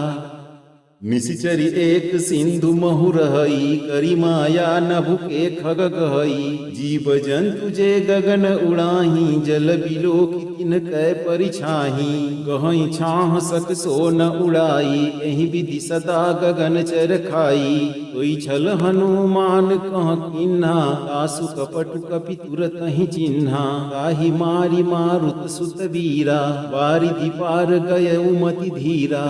निशिचरी एक सिंधु महु रहई करी माया नभु के खग गहई जीव जंतु जे गगन उड़ाही जल बिलो किन कै परिछाही गहई छाह सक सो न उड़ाई एहि विधि सदा गगन चर खाई कोई छल हनुमान कह किन्हा आसु कपटु कपि तुरत ही चिन्हा ताहि मारी मारुत सुत वीरा वारिधि पार गय उमति धीरा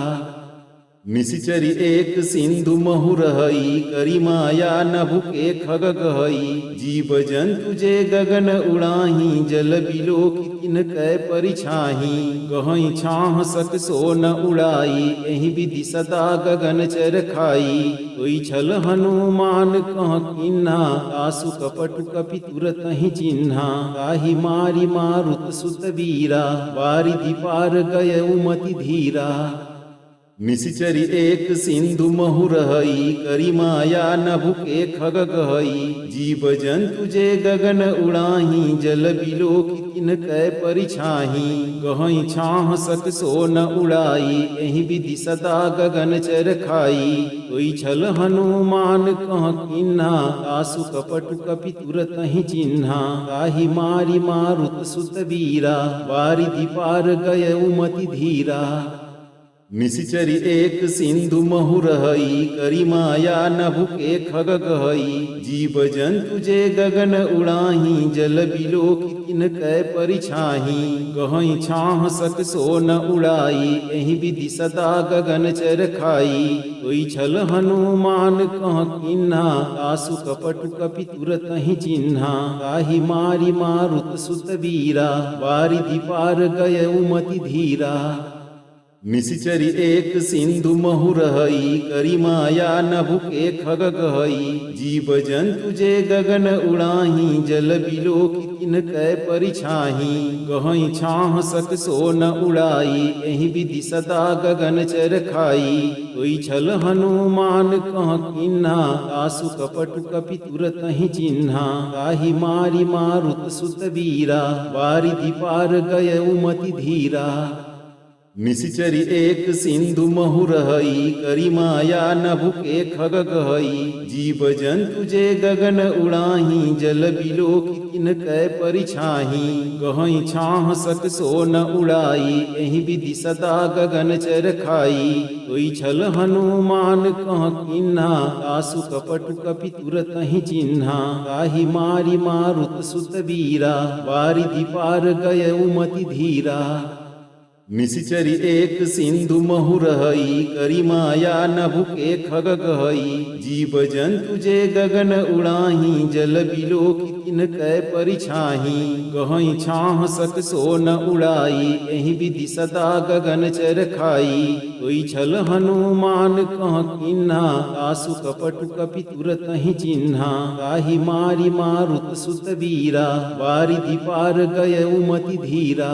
निशिचरी एक सिंधु महु रहई करी माया नभु के खग गहई जीव जंतु जे गगन उड़ाही जल बिलो किन कै परिछाही गहई छाह सक सो न उड़ाई एहि विधि सदा गगन चर खाई कोई छल हनुमान कह किन्हा आसु कपटु कपि तुरत ही चिन्हा ताहि मारी मारुत सुत वीरा वारिधि पार गय उमति धीरा निशिचरी एक सिंधु महु रहई करी माया नभु के खग गहई जीव जंतु जे गगन उड़ाही जल बिलो किन कै परिछाही गहई छाह सक सो न उड़ाई एहि विधि सदा गगन चर खाई कोई छल हनुमान कह किन्हा आसु कपटु कपि तुरत ही चिन्हा ताहि मारी मारुत सुत वीरा वारिधि पार गय उमति धीरा निशिचरी एक सिंधु महु रहई करी माया नभु के खग गहई जीव जंतु जे गगन उड़ाही जल बिलो किन कै परिछाही गहई छाह सक सो न उड़ाई एहि विधि सदा गगन चर खाई कोई छल हनुमान कह किन्हा आसु कपटु कपि तुरत ही चिन्हा काहि मारी मारुत सुत वीरा बारिधि पार गय उमति धीरा निशिचरी एक सिंधु महु रहई करी माया नभु के खग गहई जीव जंतु जे गगन उड़ाही जल बिलो किन कै परिछाही गहई छाह सक सो न उड़ाई एहि विधि सदा गगन चर खाई कोई छल हनुमान कह किन्हा आसु कपटु कपि तुरत ही चिन्हा काहि मारी मारुत सुत वीरा बारिधि पार गय उमति धीरा निशिचरी एक सिंधु महु रहई करी माया नभु के खग गहई जीव जंतु जे गगन उड़ाही जल बिलो किन कै परिछाही गहई छाह सक सो न उड़ाई एहि विधि सदा गगन चर खाई कोई छल हनुमान कह किन्हा आसु कपटु कपि तुरत ही चिन्हा काहि मारी मारुत सुत वीरा बारिधि पार गय उमति धीरा निशिचरी एक सिंधु महु रहई करी माया नभु के खग गहई जीव जंतु जे गगन उड़ाही जल बिलो किन कै परिछाही गहई छाह सक सो न उड़ाई एहि विधि सदा गगन चर खाई कोई छल हनुमान कह किन्हा आसु कपटु कपि तुरत ही चिन्हा काहि मारी मारुत सुत वीरा बारिधि पार गय उमति धीरा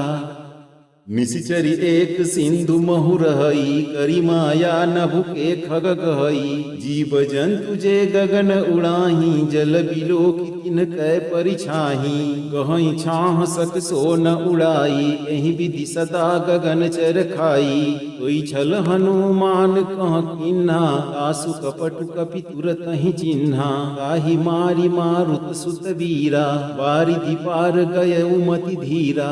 निशिचरी एक सिंधु महु रहई करी माया नभु के खग गहई जीव जंतु जे गगन उड़ाही जल बिलो किन कै परिछाही गहई छाह सक सो न उड़ाई एहि विधि सदा गगन चर खाई कोई छल हनुमान कह किन्हा आसु कपटु कपि तुरत ही चिन्हा काहि मारी मारुत सुत वीरा बारिधि पार गय उमति धीरा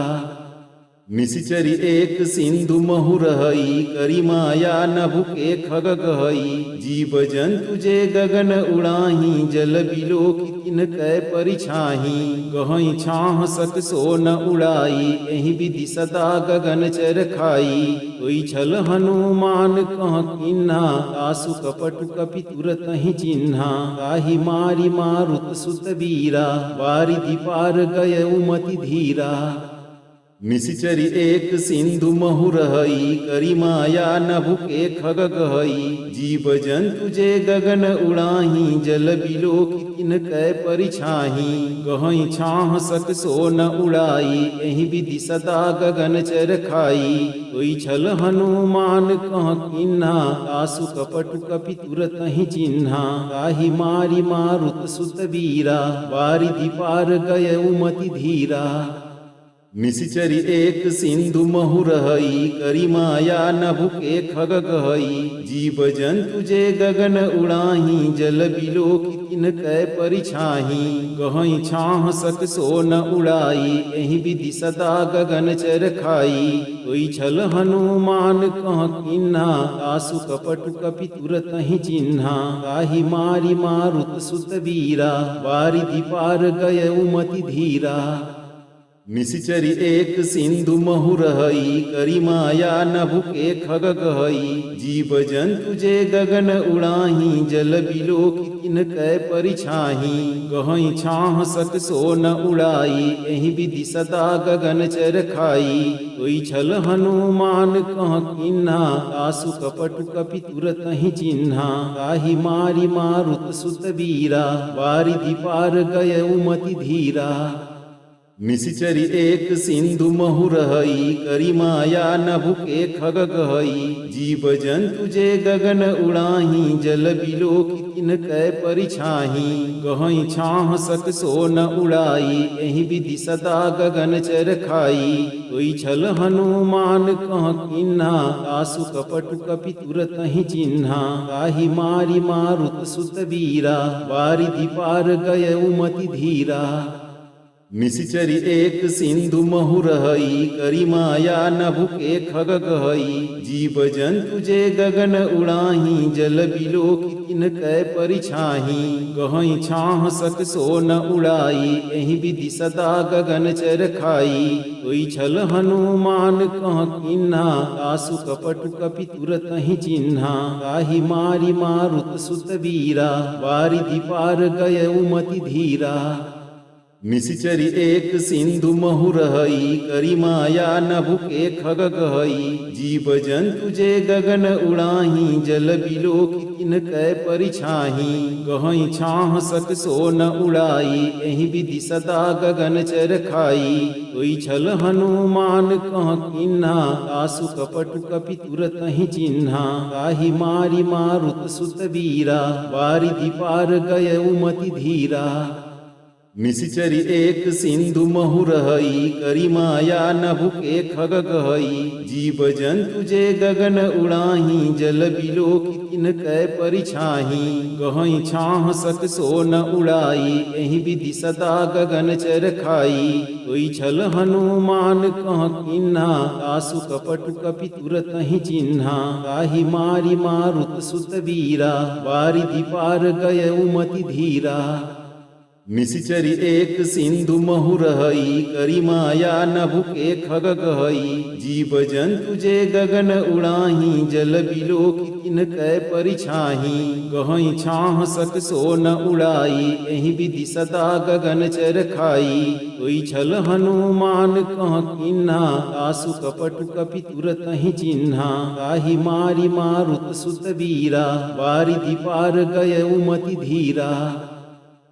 निशिचरी एक सिंधु महु रहई करी माया नभु के खग गहई जीव जंतु जे गगन उड़ाही जल बिलो किन कै परिछाही गहई छाह सक सो न उड़ाई एहि विधि सदा गगन चर खाई कोई छल हनुमान कह किन्हा आसु कपटु कपि तुरत ही चिन्हा काहि मारी मारुत सुत वीरा बारिधि पार गय उमति धीरा निशिचरी एक सिंधु महु रहई करी माया नभु के खग गहई जीव जंतु जे गगन उड़ाही जल बिलो किन कै परिछाही गहई छाह सक सो न उड़ाई एहि विधि सदा गगन चर खाई कोई छल हनुमान कह किन्हा आसु कपटु कपि तुरत ही चिन्हा काहि मारी मारुत सुत वीरा बारिधि पार गय उमति धीरा निशिचरी एक सिंधु महु रहई करी माया नभु के खग गहई जीव जंतु जे गगन उड़ाही जल बिलो किन कै परिछाही गहई छाह सक सो न उड़ाई एहि विधि सदा गगन चर खाई कोई छल हनुमान कह किन्हा आसु कपटु कपि तुरत ही चिन्हा काहि मारी मारुत सुत वीरा बारिधि पार गय उमति धीरा निशिचरी एक सिंधु महु रहई करी माया नभु के खग गहई जीव जंतु जे गगन उड़ाही जल बिलो किन कै परिछाही गहई छाह सक सो न उड़ाई एहि विधि सदा गगन चर खाई कोई छल हनुमान कह किन्हा आसु कपटु कपि तुरत ही चिन्हा काहि मारी मारुत सुत वीरा बारिधि पार गय उमति धीरा निशिचरी एक सिंधु महु रहई करी माया नभु के खग गहई जीव जंतु जे गगन उड़ाही जल बिलो किन कै परिछाही गहई छाह सक सो न उड़ाई एहि विधि सदा गगन चर खाई कोई छल हनुमान कह किन्हा आसु कपटु कपि तुरत ही चिन्हा काहि मारी मारुत सुत वीरा बारिधि पार गय उमति धीरा निशिचरी एक सिंधु महु रहई करी माया नभु के खग गहई जीव जंतु जे गगन उड़ाही जल बिलो की तिन कै परिछाही गहई छाह सक सो न उड़ाई एहि विधि सदा गगन चर खाई कोई छल हनुमान कह किन्हा तासु कपटु कपि तुरत ही चिन्हा ताहि मारी मारुत सुत वीरा वारिधि पार गय उमति धीरा निशिचरी एक सिंधु महु रहई करी माया नभु के खग गहई जीव जंतु जे गगन उड़ाही जल बिलो की तिन कै परिछाही गहई छाह सक सो न उड़ाई एहि विधि सदा गगन चर खाई कोई छल हनुमान कह किन्हा तासु कपटु कपि तुरत ही चिन्हा ताहि मारी मारुत सुत वीरा वारिधि पार गय उमति धीरा निशिचरी एक सिंधु महु रहई करी माया नभु के खग गहई जीव जंतु जे गगन उड़ाही जल बिलो की तिन कै परिछाही गहई छाह सक सो न उड़ाई एहि विधि सदा गगन चर खाई कोई छल हनुमान कह किन्हा तासु कपटु कपि तुरत ही चिन्हा ताहि मारी मारुत सुत वीरा वारिधि पार गय उमति धीरा निशिचरी एक सिंधु महु रहई करी माया नभु के खग गहई जीव जंतु जे गगन उड़ाही जल बिलो की तिन कै परिछाही गहई छाह सक सो न उड़ाई एहि विधि सदा गगन चर खाई कोई छल हनुमान कह किन्हा तासु कपटु कपि तुरत ही चिन्हा ताहि मारी मारुत सुत वीरा वारिधि पार गय उमति धीरा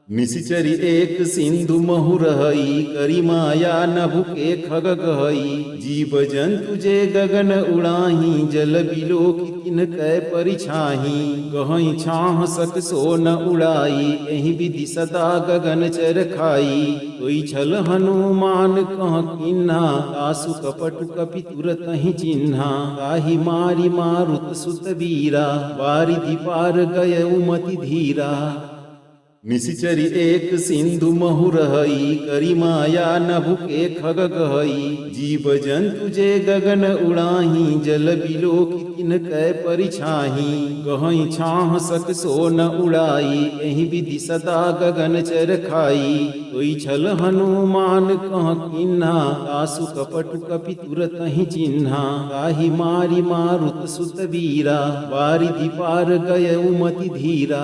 निशिचरी एक सिंधु महु रहई करी माया नभु के खग गहई जीव जंतु जे गगन उड़ाही जल बिलो की तिन कै परिछाही गहई छाह सक सो न उड़ाई एहि विधि सदा गगन चर खाई कोई छल हनुमान कह किन्हा तासु कपटु कपि तुरत ही चिन्हा ताहि मारी मारुत सुत वीरा वारिधि पार गय उमति धीरा निशिचरी एक सिंधु महु रहई करी माया नभु के खग गहई जीव जंतु जे गगन उड़ाही जल बिलो की तिन कै परिछाही गहई छाह सक सो न उड़ाई एहि विधि सदा गगन चर खाई कोई छल हनुमान कह किन्हा तासु कपटु कपि तुरत ही चिन्हा ताहि मारी मारुत सुत वीरा वारिधि पार गय उमति धीरा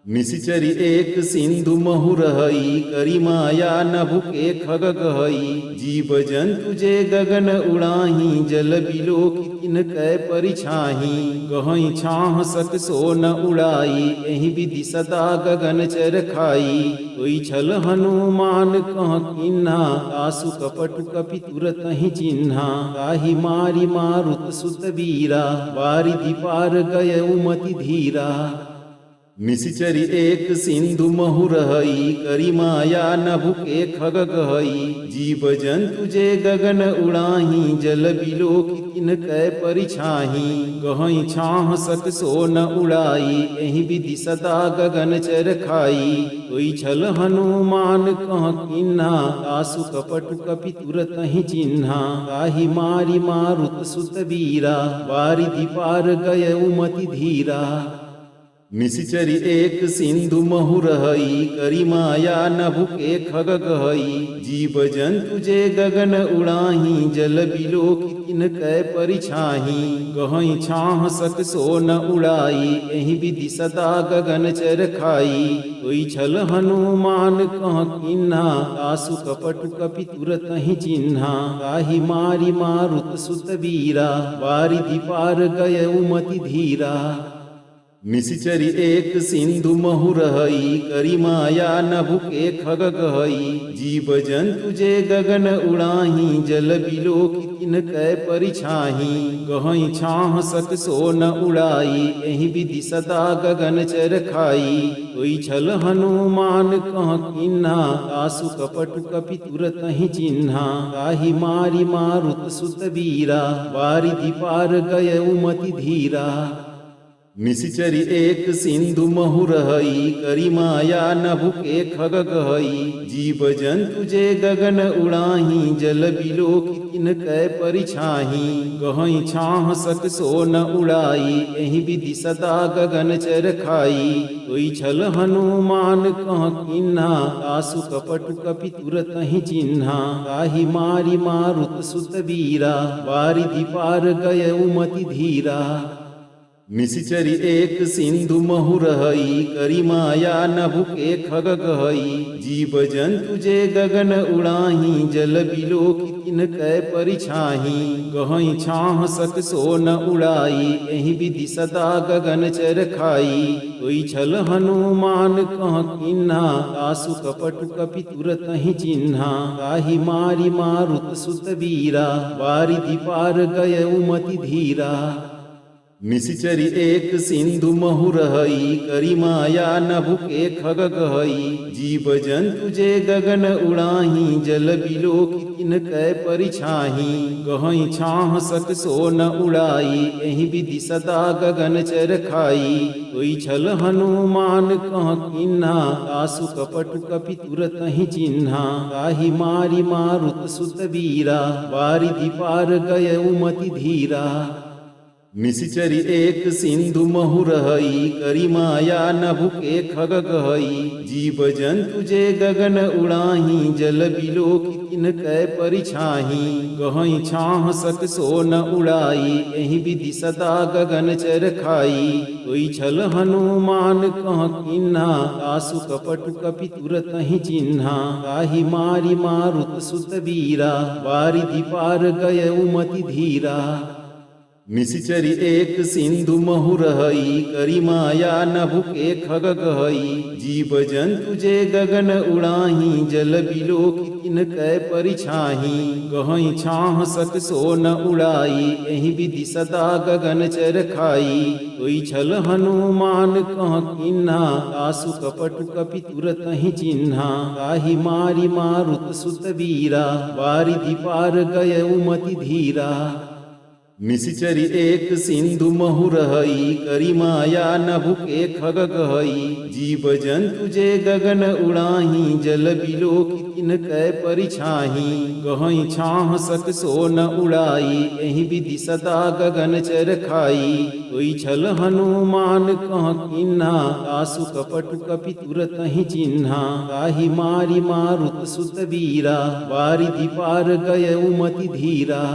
निशिचरी एक सिंधु महु रहई करी माया नभु के खग गहई जीव जंतु जे गगन उड़ाही जल बिलो की तिन कै परिछाही गहई छाह सक सो न उड़ाई एहि विधि सदा गगन चर खाई कोई छल हनुमान कह किन्हा तासु कपटु कपि तुरत ही चिन्हा ताहि मारी मारुत सुत वीरा वारिधि पार गय उमति धीरा निशिचरी एक सिंधु महु रहई करी माया नभु के खग गहई जीव जंतु जे गगन उड़ाही जल बिलो की तिन कै परिछाही गहई छाह सक सो न उड़ाई एहि विधि सदा गगन चर खाई कोई छल हनुमान कह किन्हा तासु कपटु कपि तुरत ही चिन्हा ताहि मारी मारुत सुत वीरा वारिधि पार गय उमति धीरा निशिचरी एक सिंधु महु रहई करी माया नभु के खग गहई जीव जंतु जे गगन उड़ाही जल बिलो की तिन कै परिछाही गहई छाह सक सो न उड़ाई एहि विधि सदा गगन चर खाई कोई छल हनुमान कह किन्हा तासु कपटु कपि तुरत ही चिन्हा ताहि मारी मारुत सुत वीरा वारिधि पार गय उमति धीरा निशिचरी एक सिंधु महु रहई करी माया नभु के खग गहई जीव जंतु जे गगन उड़ाही जल बिलो की तिन कै परिछाही गहई छाह सक सो न उड़ाई एहि विधि सदा गगन चर खाई कोई छल हनुमान कह किन्हा तासु कपटु कपि तुरत ही चिन्हा ताहि मारी मारुत सुत वीरा वारिधि पार गय उमति धीरा निशिचरी एक सिंधु महु रहई करी माया नभु के खग गहई जीव जंतु जे गगन उड़ाही जल बिलो किन कै परिछाही गहई छाह सक सो न उड़ाई एहि विधि सदा गगन चर खाई कोई छल हनुमान कह किन्हा आसु कपटु कपि तुरत ही चिन्हा ताहि मारी मारुत सुत बीरा बारिधि पार गय उमति धीरा निशिचरी एक सिंधु महु रहई करी माया नभु के खग गहई जीव जंतु जे गगन उड़ाही जल बिलो किन कै परिछाही गहई छाह सक सो न उड़ाई एहि विधि सदा गगन चर खाई कोई छल हनुमान कह किन्हा आसु कपटु कपि तुरत ही चिन्हा ताहि मारी मारुत सुत बीरा बारिधि पार गय उमति धीरा निशिचरी एक सिंधु महु रहई करी माया नभु के खग गहई जीव जंतु जे गगन उड़ाही जल बिलो किन कै परिछाही गहई छाह सक सो न उड़ाई एहि विधि सदा गगन चर खाई कोई छल हनुमान कह किन्हा आसु कपटु कपि तुरत ही चिन्हा ताहि मारी मारुत सुत बीरा बारिधि पार गय उमति धीरा निशिचरी एक सिंधु महु रहई करी माया नभु के खग गहई जीव जंतु जे गगन उड़ाही जल बिलो किन कै परिछाही गहई छाह सक सो न उड़ाई एहि विधि सदा गगन चर खाई कोई छल हनुमान कह किन्हा आसु कपटु कपि तुरत ही चिन्हा ताहि मारी मारुत सुत बीरा बारिधि पार गय उमति धीरा निशिचरी एक सिंधु महु रहई करी माया नभु के खग गहई जीव जंतु जे गगन उड़ाही जल बिलो किन कै परिछाही गहई छाह सक सो न उड़ाई एहि विधि सदा गगन चर खाई कोई छल हनुमान कह किन्हा आसु कपटु कपि तुरत ही चिन्हा ताहि मारी मारुत सुत बीरा बारिधि पार गय उमति धीरा निशिचरी एक सिंधु महु रहई करी माया नभु के खग गहई जीव जंतु जे गगन उड़ाही जल बिलो किन कै परिछाही गहई छाह सक सो न उड़ाई एहि विधि सदा गगन चर खाई कोई छल हनुमान कह किन्हा आसु कपटु कपि तुरत ही चिन्हा ताहि मारी मारुत सुत बीरा बारिधि पार गय उमति धीरा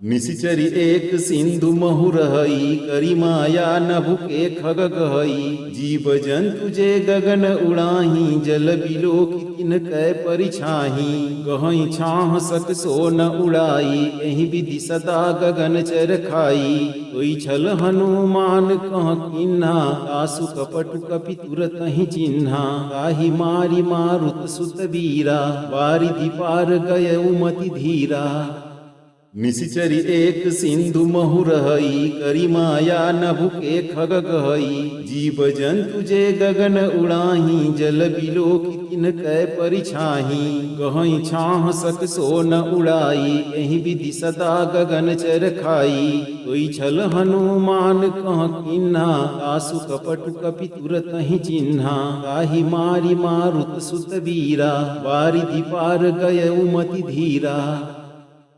निशिचरी एक सिंधु महु रहई करी माया नभु के खग गहई जीव जंतु जे गगन उड़ाही जल बिलो किन कै परिछाही गहई छाह सक सो न उड़ाई एहि विधि सदा गगन चर खाई कोई छल हनुमान कह किन्हा आसु कपटु कपि तुरत ही चिन्हा ताहि मारी मारुत सुत बीरा बारिधि पार गय उमति धीरा निशिचरी एक सिंधु महु रहई करी माया नभु के खग गहई जीव जंतु जे गगन उड़ाही जल बिलो किन कै परिछाही गहई छाह सक सो न उड़ाई एहि विधि सदा गगन चर खाई कोई छल हनुमान कह किन्हा आसु कपटु कपि तुरत ही चिन्हा ताहि मारी मारुत सुत बीरा बारिधि पार गय उमति धीरा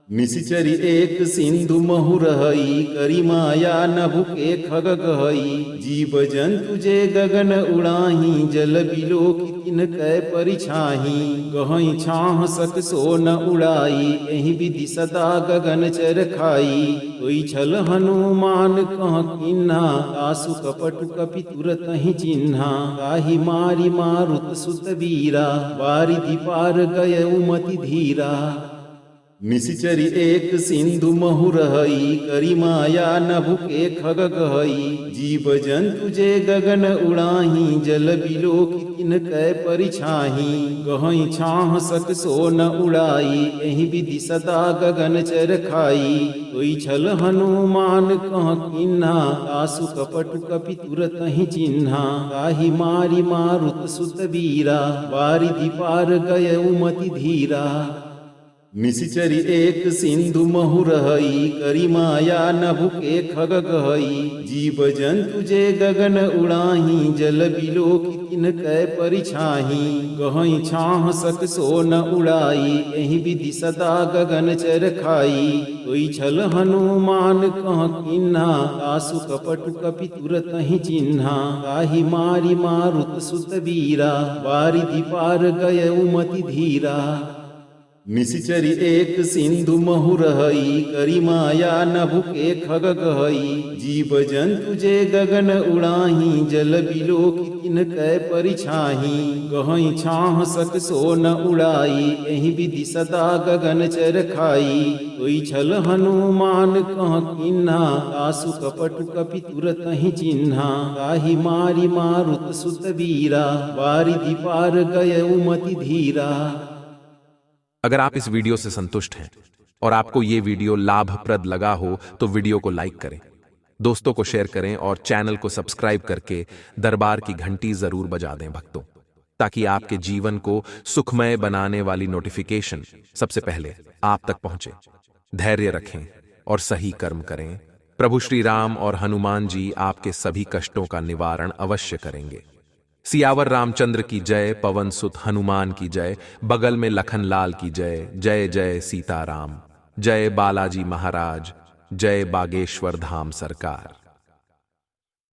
निशिचरी एक सिंधु महु रहई करी माया नभु के खग गहई जीव जंतु जे गगन उड़ाही जल बिलो किन कै परिछाही गहई छाह सक सो न उड़ाई एहि विधि सदा गगन चर खाई कोई छल हनुमान कह किन्हा आसु कपटु कपि तुरत ही चिन्हा ताहि मारी मारुत सुत बीरा बारिधि पार गय उमति धीरा निशिचरी एक सिंधु महु रहई करी माया नभु के खग गहई जीव जंतु जे गगन उड़ाही जल बिलो किन कै परिछाही गहई छाह सक सो न उड़ाई एहि विधि सदा गगन चर खाई कोई छल हनुमान कह किन्हा आसु कपटु कपि तुरत ही चिन्हा ताहि मारी मारुत सुत बीरा बारिधि पार गय उमति धीरा निशिचरी एक सिंधु महु रहई करी माया नभु के खग गहई जीव जंतु जे गगन उड़ाही जल बिलो की तिन कै परिछाही गहई छाह सक सो न उड़ाई एहि विधि सदा गगन चर खाई कोई छल हनुमान कह किन्हा तासु कपटु कपि तुरत ही चिन्हा ताहि मारी मारुत सुत वीरा वारिधि पार गय उमति धीरा निशिचरी एक सिंधु महु रहई करी माया नभु के खग गहई जीव जंतु जे गगन उड़ाही जल बिलो की तिन कै परिछाही गहई छाह सक सो न उड़ाई एहि विधि सदा गगन चर खाई कोई छल हनुमान कह किन्हा तासु कपटु कपि तुरत ही चिन्हा ताहि मारी मारुत सुत वीरा वारिधि पार गय उमति धीरा। अगर आप इस वीडियो से संतुष्ट हैं और आपको ये वीडियो लाभप्रद लगा हो तो वीडियो को लाइक करें, दोस्तों को शेयर करें और चैनल को सब्सक्राइब करके दरबार की घंटी जरूर बजा दें भक्तों, ताकि आपके जीवन को सुखमय बनाने वाली नोटिफिकेशन सबसे पहले आप तक पहुंचे। धैर्य रखें और सही कर्म करें। प्रभु श्री राम और हनुमान जी आपके सभी कष्टों का निवारण अवश्य करेंगे। सियावर रामचंद्र की जय, पवन सुत हनुमान की जय, बगल में लखन लाल की जय। जय जय सीताराम, जय बालाजी महाराज, जय बागेश्वर धाम सरकार।